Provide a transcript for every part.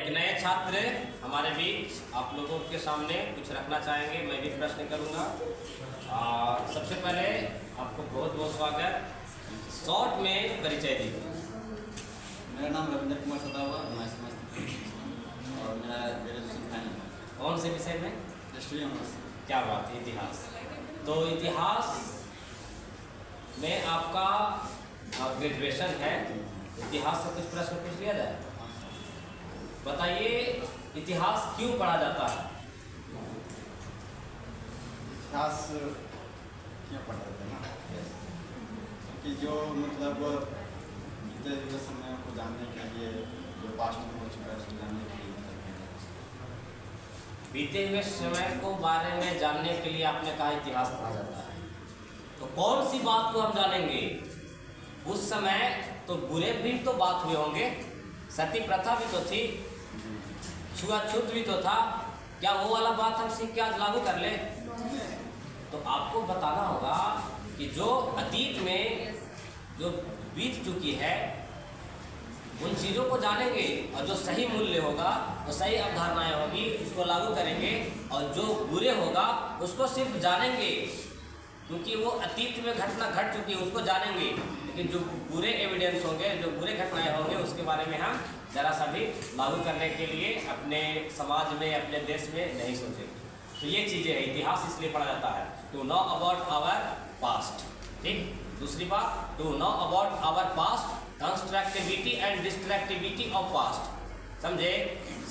एक नए छात्र हमारे बीच आप लोगों के सामने कुछ रखना चाहेंगे, मैं भी प्रश्न करूंगा। सबसे पहले आपको बहुत बहुत स्वागत। शॉर्ट में परिचय दीजिए। मेरा नाम रविंद्र कुमार सदावा और मेरा ग्रेजुएशन फाइनल। कौन से विषय में? History honours. क्या बात है, इतिहास। तो इतिहास में आपका ग्रेजुएशन है, इतिहास से कुछ प्रश्न पूछ लिया जाए। बताइए, इतिहास क्यों पढ़ा जाता है? इतिहास क्यों पढ़ा जाता है ना, क्योंकि जो मतलब बीते हुए समय को जानने के लिए, जो पास्ट में हो चुका है उसको जानने के लिए बीते हुए समय को बारे में जानने के लिए आपने कहा इतिहास पढ़ा जाता है। तो कौन सी बात को हम जानेंगे? उस समय तो बुरे भी तो बात हुए होंगे, सती प्रथा भी तो थी, छुआछूत भी तो था। क्या वो वाला बात हम सीख के आज लागू कर ले? तो आपको बताना होगा कि जो अतीत में जो बीत चुकी है उन चीज़ों को जानेंगे, और जो सही मूल्य होगा, वो सही अवधारणाएं होगी, उसको लागू करेंगे, और जो बुरे होगा उसको सिर्फ जानेंगे, क्योंकि वो अतीत में घटना घट चुकी है, उसको जानेंगे। लेकिन जो बुरे एविडेंस होंगे, जो बुरे घटनाएं होंगे, उसके बारे में हम जरा सा भी लागू करने के लिए अपने समाज में, अपने देश में नहीं सोचेंगे। तो ये चीज़ें हैं, इतिहास इसलिए पढ़ा जाता है, to know about our past. ठीक। दूसरी बात, to know about our past, constructivity and destructivity of past. समझे?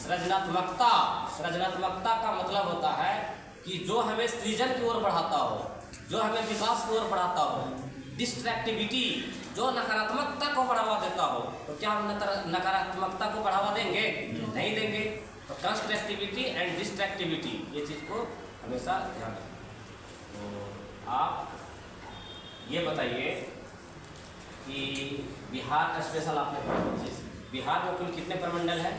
सृजनात्मकता, सृजनात्मकता का मतलब होता है कि जो हमें सृजन की ओर बढ़ाता हो, जो हमें विकास की ओर बढ़ाता हो। डिस्ट्रैक्टिविटी, जो नकारात्मकता को बढ़ावा देता हो। तो क्या हम नकारात्मकता को बढ़ावा देंगे? नहीं देंगे। तो कंस्ट्रक्टिविटी एंड डिस्ट्रैक्टिविटी, ये चीज़ को हमेशा ध्यान रखें। तो आप ये बताइए कि बिहार का स्पेशल आपने पढ़ा, बिहार में कुल कितने प्रमंडल है?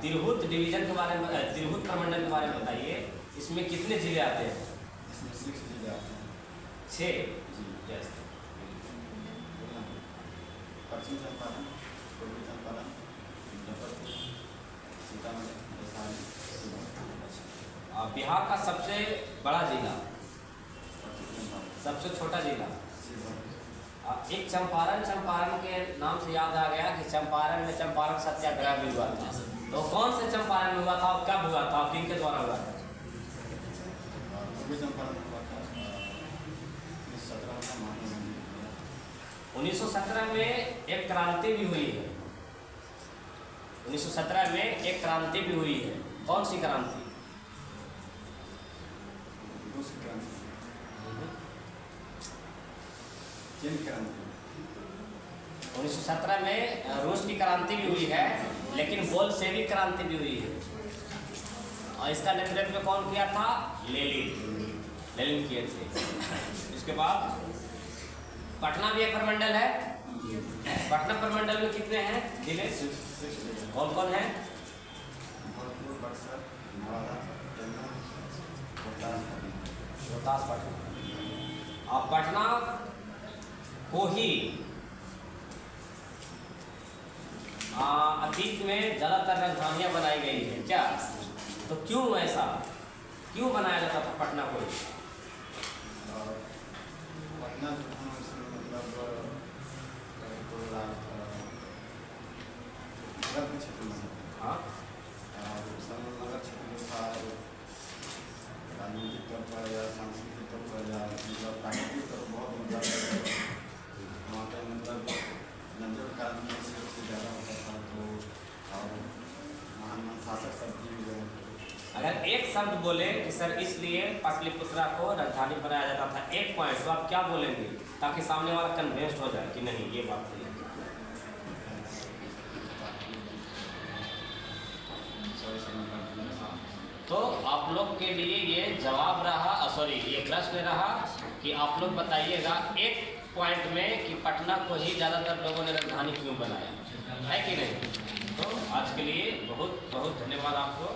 तिरहुत डिवीजन के बारे में, तिरहुत प्रमंडल के बारे में बताइए। इसमें कितने जिले आते हैं? इसमें 6 जिले आते हैं। 6? यस। पश्चिम चंपारण, पूर्वी चंपारण, मुजफ्फरपुर, सीतामढ़ी, वैशाली। बिहार का सबसे बड़ा जिला, सबसे छोटा जिला? एक चंपारण, चंपारण के नाम से याद आ गया कि चंपारण में चंपारण सत्याग्रह भी हुआ था। तो कौन से चंपारण में हुआ था, कब हुआ था, किन के द्वारा हुआ था? पूर्वी चंपारण में हुआ था 1917 में एक क्रांति भी हुई है। 1917 में एक क्रांति भी हुई है। कौन सी क्रांति? रूस क्रांति, चीन क्रांति। 1917 में रूस की क्रांति भी हुई है, लेकिन बोल्शेविक क्रांति भी हुई है। और इसका नेतृत्व कौन किया था? लेनिन किए थे। इसके बाद पटना भी एक प्रमंडल है। पटना प्रमंडल में कितने हैं जिले? कौन कौन है? रोहतास, पटना। और पटना को ही अतीत में ज़्यादातर राजधानियाँ बनाई गई है। क्या? तो क्यों ऐसा, क्यों बनाया जाता था पटना को? पटना जो था उसमें मतलब नगर के क्षेत्र में, हाँ, नगर क्षेत्र में था। राजनीतिक तौर पर या सांस्कृतिक तौर पर या मतलब प्राकृतिक तौर पर बहुत मतलब वहाँ पर मतलब नदियों का सबसे ज़्यादा होता था। तो और महान शासक सब भी अगर एक शब्द बोले कि सर इसलिए पाटलिपुत्रा को राजधानी बनाया जाता था, एक पॉइंट, तो आप क्या बोलेंगे ताकि सामने वाला कन्विंस्ड हो जाए कि नहीं ये बात सही है? तो आप लोग के लिए ये जवाब रहा, सॉरी ये प्रश्न रहा कि आप लोग बताइएगा एक पॉइंट में कि पटना को ही ज़्यादातर लोगों ने राजधानी क्यों बनाया है कि नहीं। तो आज के लिए बहुत बहुत धन्यवाद आपको।